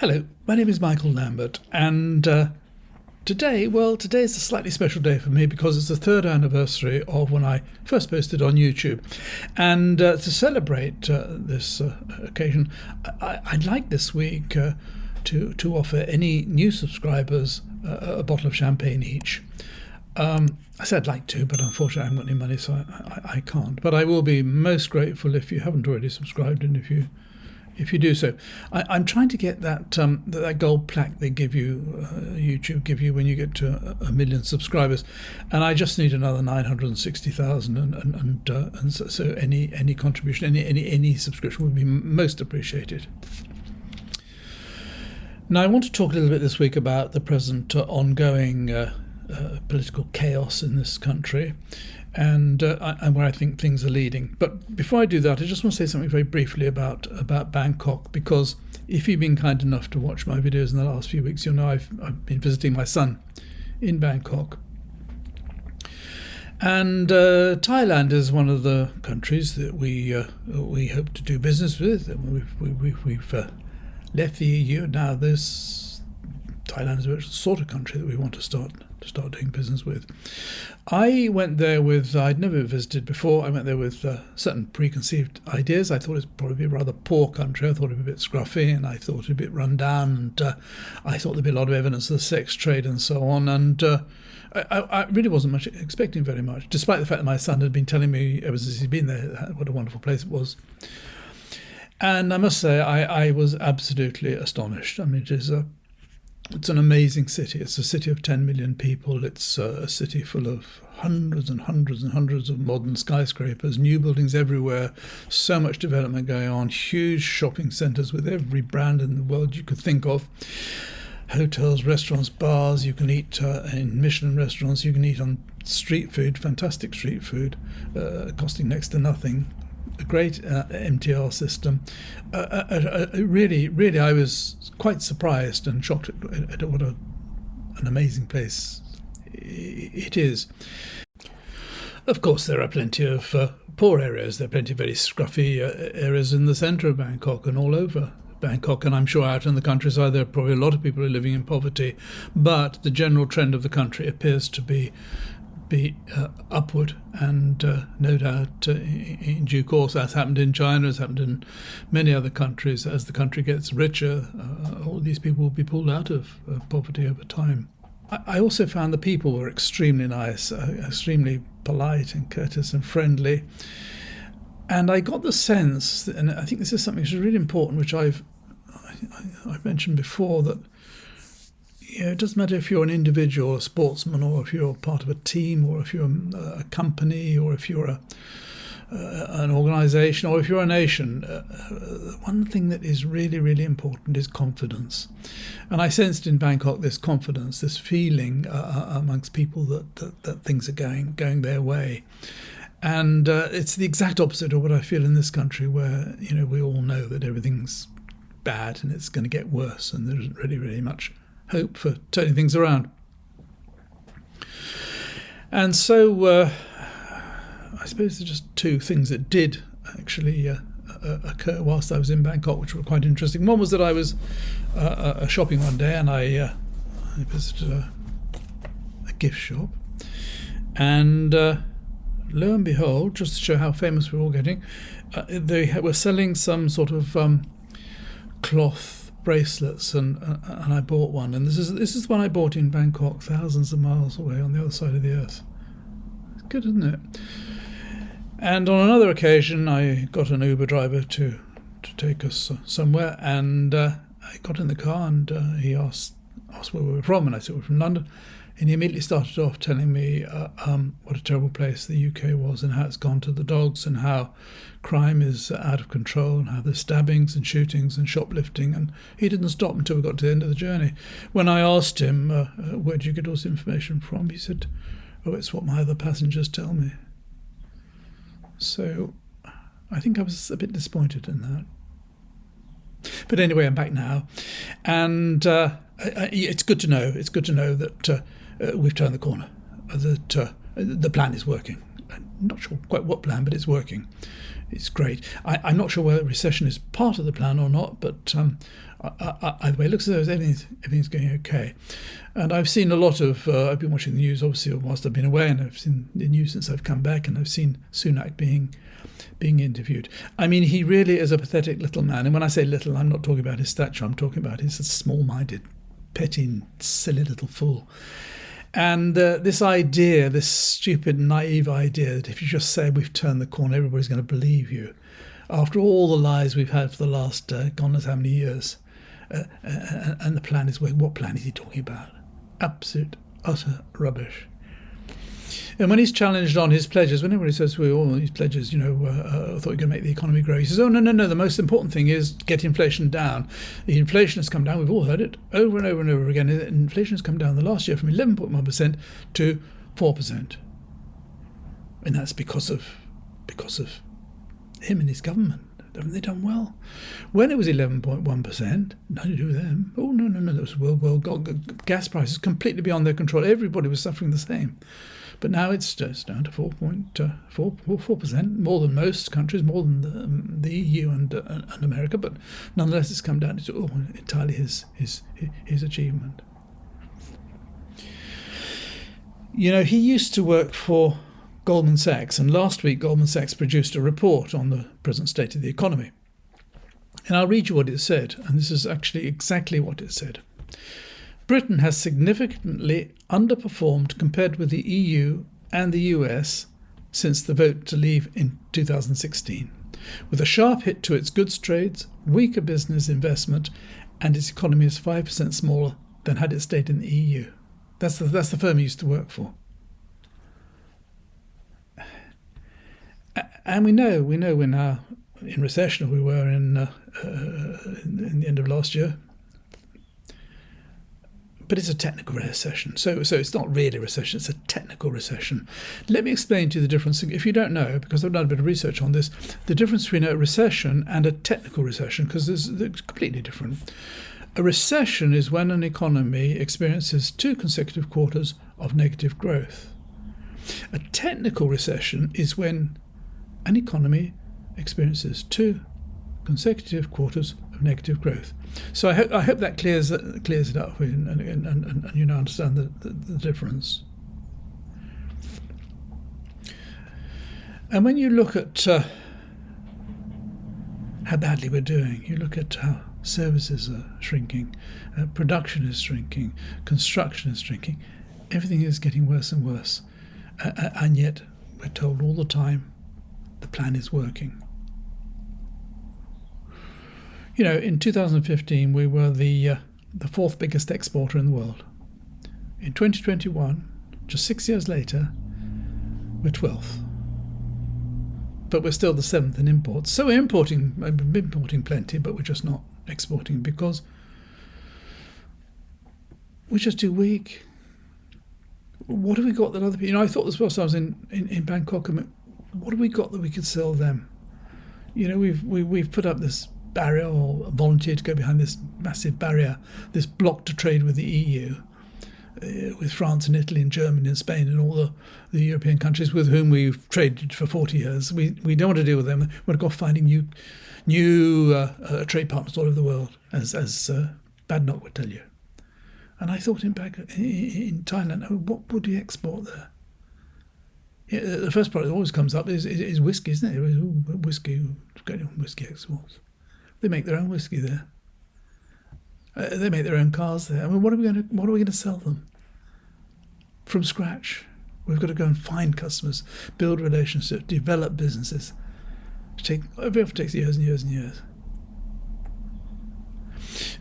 Hello, my name is Michael Lambert, and today is a slightly special day for me because it's the third anniversary of when I first posted on YouTube. And to celebrate this occasion, I'd like this week to offer any new subscribers a bottle of champagne each. I said I'd like to, but unfortunately I haven't got any money, so I can't. But I will be most grateful if you haven't already subscribed and if you do so. I'm trying to get that gold plaque they give you, YouTube give you when you get to a million subscribers, and I just need another 960,000, and so any contribution, any subscription would be most appreciated. Now I want to talk a little bit this week about the present ongoing political chaos in this country, and where I think things are leading. But before I do that, I just want to say something very briefly about Bangkok, because if you've been kind enough to watch my videos in the last few weeks, you'll know I've been visiting my son in Bangkok. And Thailand is one of the countries that we hope to do business with. We've left the EU. Now Thailand is a sort of country that we want to start doing business with. I went there I'd never visited before. I went there with certain preconceived ideas. I thought it would probably be a rather poor country. I thought it would be a bit scruffy, and I thought it would be a bit run down, and I thought there'd be a lot of evidence of the sex trade and so on, and I really wasn't expecting very much, despite the fact that my son had been telling me ever since he'd been there what a wonderful place it was. And I must say I was absolutely astonished. I mean, it's an amazing city. It's a city of 10 million people. It's a city full of hundreds and hundreds and hundreds of modern skyscrapers, new buildings everywhere, so much development going on, huge shopping centres with every brand in the world you could think of, hotels, restaurants, bars. You can eat in Michelin restaurants. You can eat on street food, fantastic street food, costing next to nothing. A great MTR system. Really, I was quite surprised and shocked at what an amazing place it is. Of course, there are plenty of poor areas. There are plenty of very scruffy areas in the centre of Bangkok and all over Bangkok, and I'm sure out in the countryside there are probably a lot of people who are living in poverty. But the general trend of the country appears to be upward, and no doubt in due course, as happened in China, as happened in many other countries, as the country gets richer, all these people will be pulled out of poverty over time. I also found the people were extremely nice, extremely polite and courteous and friendly, and I got the sense, and I think this is something which is really important, which I've mentioned before, that it doesn't matter if you're an individual, a sportsman, or if you're part of a team, or if you're a company, or if you're an organisation, or if you're a nation. One thing that is really, really important is confidence. And I sensed in Bangkok this confidence, this feeling amongst people that things are going their way. And it's the exact opposite of what I feel in this country, where we all know that everything's bad and it's going to get worse, and there isn't really, really much hope for turning things around. And so I suppose there's just two things that did actually occur whilst I was in Bangkok, which were quite interesting. One was that I was shopping one day, and I visited a gift shop, and lo and behold, just to show how famous we're all getting, they were selling some sort of cloth bracelets, and I bought one, and this is one I bought in Bangkok, thousands of miles away on the other side of the earth. It's good, isn't it? And on another occasion, I got an Uber driver to take us somewhere, and I got in the car, and he asked where we were from, and I said we're from London. And he immediately started off telling me what a terrible place the UK was, and how it's gone to the dogs, and how crime is out of control, and how there's stabbings and shootings and shoplifting. And he didn't stop until we got to the end of the journey. When I asked him, where did you get all this information from? He said, oh, it's what my other passengers tell me. So I think I was a bit disappointed in that. But anyway, I'm back now, and it's good to know. It's good to know that we've turned the corner. That the plan is working. not sure quite what plan, but it's working. It's great. I'm not sure whether recession is part of the plan or not, but either way, it looks as though everything's going okay. And I've seen a lot of, I've been watching the news, obviously, whilst I've been away, and I've seen the news since I've come back, and I've seen Sunak being interviewed. I mean, he really is a pathetic little man. And when I say little, I'm not talking about his stature. I'm talking about he's a small-minded, petty, silly little fool. And this idea, this stupid, naive idea that if you just say we've turned the corner, everybody's going to believe you. After all the lies we've had for the last God knows how many years. And the plan is, what plan is he talking about? Absolute, utter rubbish. And when he's challenged on his pledges, whenever he says, well, all these pledges, I thought you were going to make the economy grow, he says, oh, no, the most important thing is get inflation down. The inflation has come down, we've all heard it, over and over and over again. Inflation has come down the last year from 11.1% to 4%. And that's because of him and his government. Haven't they done well? When it was 11.1%, nothing to do with them. Oh, no, there was world gas prices completely beyond their control. Everybody was suffering the same. But now it's down to 4%, more than most countries, more than the EU and America. But nonetheless, it's come down to entirely his achievement. He used to work for Goldman Sachs, and last week Goldman Sachs produced a report on the present state of the economy. And I'll read you what it said, and this is actually exactly what it said. Britain has significantly underperformed compared with the EU and the US since the vote to leave in 2016, with a sharp hit to its goods trades, weaker business investment, and its economy is 5% smaller than had it stayed in the EU. That's the firm he used to work for. And we know we're now in recession, or we were in the end of last year. But it's a technical recession. So it's not really a recession, it's a technical recession. Let me explain to you the difference, if you don't know, because I've done a bit of research on this, the difference between a recession and a technical recession, because they're completely different. A recession is when an economy experiences 2 consecutive quarters of negative growth. A technical recession is when an economy experiences 2 consecutive quarters of negative growth. So I hope that clears it up and you now understand the difference. And when you look at how badly we're doing, you look at how services are shrinking, production is shrinking, construction is shrinking, everything is getting worse and worse. And yet we're told all the time the plan is working. In 2015 we were the 4th biggest exporter in the world. In 2021, just 6 years later, we're 12th. But we're still the 7th in imports. So we're importing plenty, but we're just not exporting because we're just too weak. What have we got that other people... I thought this whilst I was in Bangkok. What have we got that we could sell them? We've put up this barrier, or volunteered to go behind this massive barrier, this block to trade with the EU, with France and Italy and Germany and Spain and all the European countries with whom we've traded for 40 years. We don't want to deal with them. We've got to finding new trade partners all over the world, as Badnock would tell you. And I thought in Thailand, what would we export there? Yeah, the first product that always comes up is whiskey, isn't it? Whiskey exports. They make their own whiskey there. They make their own cars there. I mean, what are we going to sell them? From scratch. We've got to go and find customers, build relationships, develop businesses. It takes years and years and years.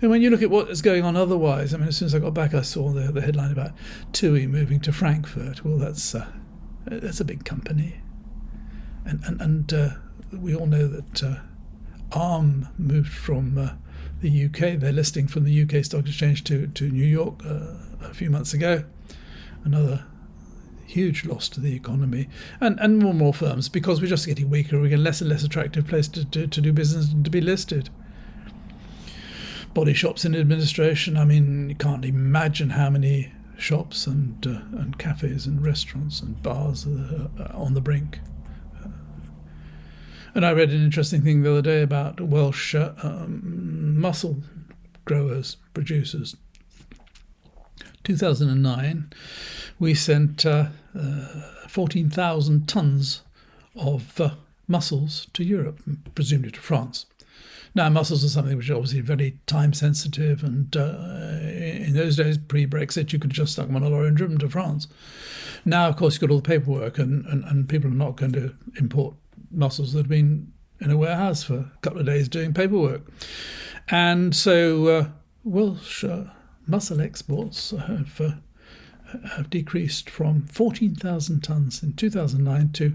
And when you look at what is going on otherwise, as soon as I got back, I saw the headline about TUI moving to Frankfurt. Well, that's a big company, and we all know that Arm moved from the UK. They're listing from the UK Stock Exchange to New York a few months ago. Another huge loss to the economy, and more and more firms, because we're just getting weaker. We're getting less and less attractive place to do business and to be listed. Body shops in administration. You can't imagine how many shops and cafes and restaurants and bars on the brink. And I read an interesting thing the other day about Welsh mussel growers, producers. 2009, we sent 14,000 tons of mussels to Europe, presumably to France. Now, mussels are something which is obviously very time sensitive, and in those days, pre-Brexit, you could just stuck them on a lorry and driven to France. Now, of course, you've got all the paperwork, and people are not going to import mussels that have been in a warehouse for a couple of days doing paperwork. And so Welsh mussel exports have decreased from 14,000 tonnes in 2009 to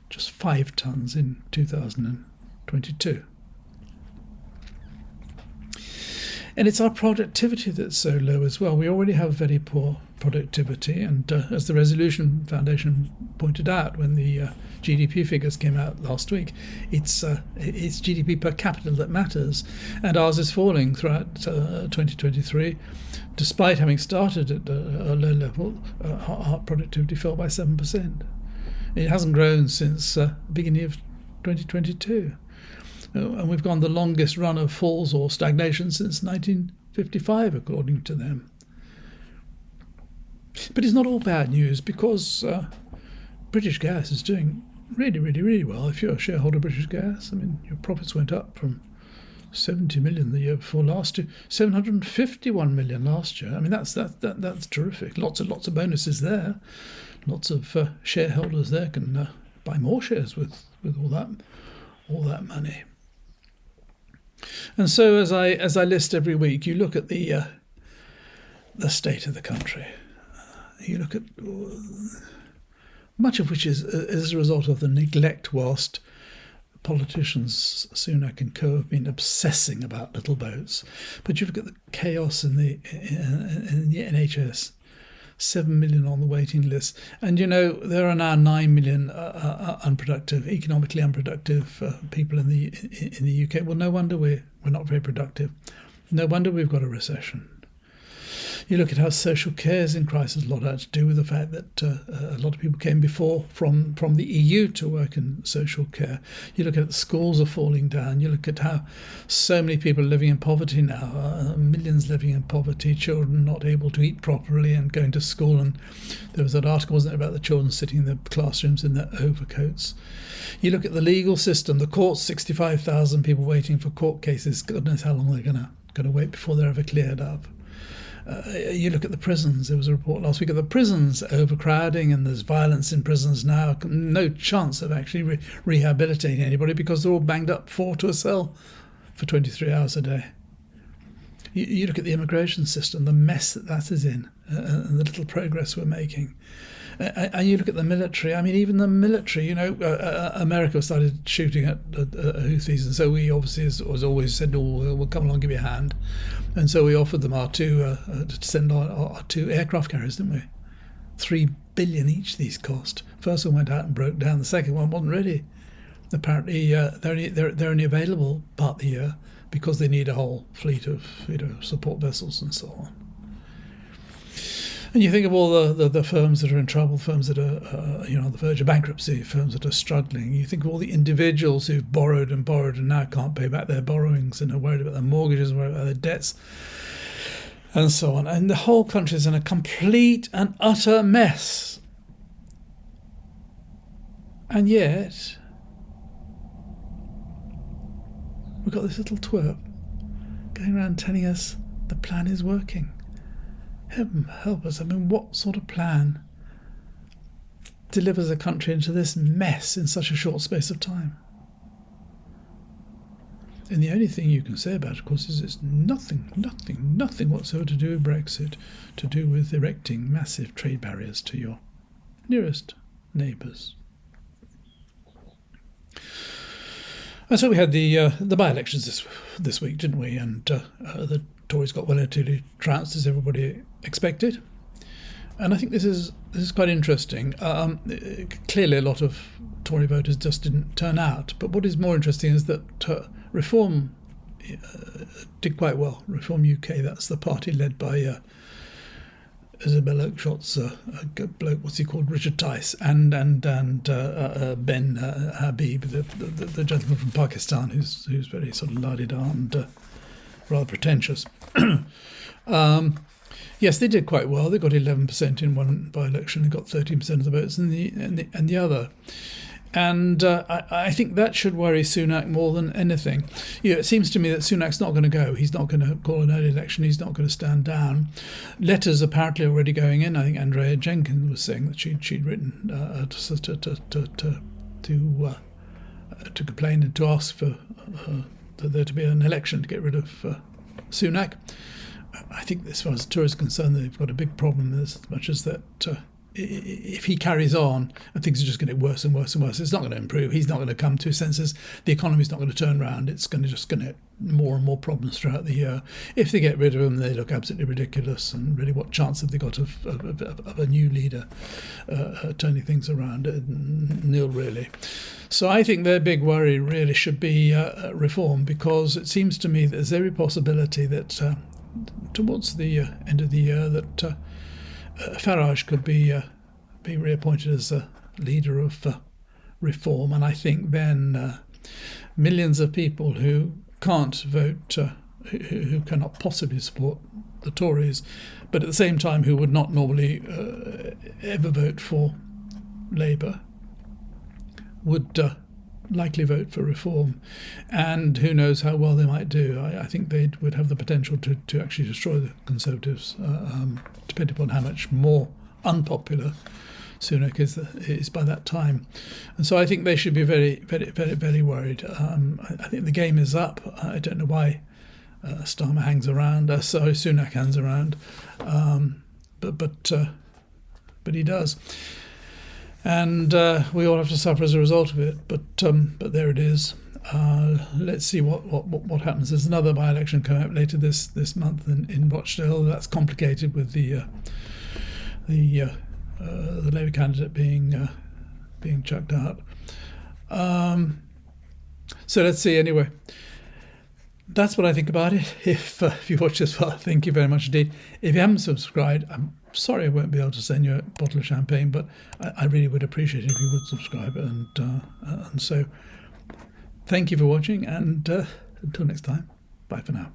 just 5 tonnes in 2022. And it's our productivity that's so low as well. We already have very poor productivity, and as the Resolution Foundation pointed out when the GDP figures came out last week, it's GDP per capita that matters, and ours is falling throughout 2023. Despite having started at a low level, our productivity fell by 7%. It hasn't grown since the beginning of 2022. And we've gone the longest run of falls or stagnation since 1955, according to them. But it's not all bad news, because British Gas is doing really, really, really well. If you're a shareholder of British Gas, I mean, your profits went up from 70 million the year before last to 751 million last year. I mean, that's terrific. Lots of bonuses there. Lots of shareholders there can buy more shares with all that money. And so, as I list every week, you look at the state of the country. You look at much of which is as a result of the neglect, whilst politicians, Sunak and co, have been obsessing about little boats. But you look at the chaos in the NHS. 7 million on the waiting list, and there are now 9 million economically unproductive people in the UK. Well, no wonder we're not very productive. No wonder we've got a recession. You look at how social care is in crisis. A lot had to do with the fact that a lot of people came before from the EU to work in social care. You look at the schools are falling down. You look at how so many people are living in poverty now, millions living in poverty, children not able to eat properly and going to school. And there was that article, wasn't there, about the children sitting in the classrooms in their overcoats. You look at the legal system, the courts, 65,000 people waiting for court cases. God knows how long they're going to wait before they're ever cleared up. You look at the prisons. There was a report last week of the prisons overcrowding, and there's violence in prisons now. No chance of actually rehabilitating anybody because they're all banged up 4 to a cell for 23 hours a day. You look at the immigration system, the mess that is in, and the little progress we're making. And you look at the military. I mean, even the military, America started shooting at Houthis, and so we obviously, as always, said, we'll come along and give you a hand. And so we offered them to send our 2 aircraft carriers, didn't we? 3 billion each these cost. First one went out and broke down. The second one wasn't ready. Apparently, they're only available part of the year because they need a whole fleet of support vessels and so on. And you think of all the firms that are in trouble, firms that are on the verge of bankruptcy, firms that are struggling. You think of all the individuals who've borrowed and now can't pay back their borrowings and are worried about their mortgages, worried about their debts, and so on. And the whole country is in a complete and utter mess. And yet, we've got this little twerp going around telling us the plan is working. Heaven help us. I mean, what sort of plan delivers a country into this mess in such a short space of time? And the only thing you can say about it, of course, is it's nothing whatsoever to do with Brexit, to do with erecting massive trade barriers to your nearest neighbours. And so we had the by-elections this week, didn't we? And the Tories got well into trounced, as everybody expected. And I think this is quite interesting. Clearly, a lot of Tory voters just didn't turn out. But what is more interesting is that Reform did quite well. Reform UK, that's the party led by Isabella Oakeshot's bloke, what's he called, Richard Tice, and Ben Habib, the gentleman from Pakistan, who's very sort of la-di-da and rather pretentious. Yes, they did quite well. They got 11% in one by-election and got 13% of the votes in the other. And I think that should worry Sunak more than anything. It seems to me that Sunak's not going to go. He's not going to call an early election. He's not going to stand down. Letters apparently already going in. I think Andrea Jenkins was saying that she'd written to complain and to ask for there to be an election to get rid of Sunak. I think, as far as the Tories are concerned, they've got a big problem as much as that. If he carries on, and things are just going to get worse and worse and worse, it's not going to improve. He's not going to come to his senses. The economy's not going to turn around. It's going to get more and more problems throughout the year. If they get rid of him, they look absolutely ridiculous. And really, what chance have they got of a new leader turning things around? Nil, really. So I think their big worry really should be reform, because it seems to me that there's every possibility that towards the end of the year that Farage could be reappointed as a leader of reform, and I think then millions of people who can't vote, who cannot possibly support the Tories, but at the same time who would not normally ever vote for Labour, would likely vote for reform, and who knows how well they might do. I think they would have the potential to actually destroy the Conservatives, depending upon how much more unpopular Sunak is by that time. And so I think they should be very, very, very, very worried. I think the game is up. I don't know why Starmer hangs around. Sunak hangs around, but he does. And we all have to suffer as a result of it. But there it is. Let's see what happens. There's another by-election coming up later this month in Rochdale. That's complicated with the Labour candidate being chucked out. So let's see. Anyway, that's what I think about it. If you watch this far, thank you very much indeed. If you haven't subscribed, I'm sorry I won't be able to send you a bottle of champagne, but I really would appreciate it if you would subscribe. And so thank you for watching, and until next time, bye for now.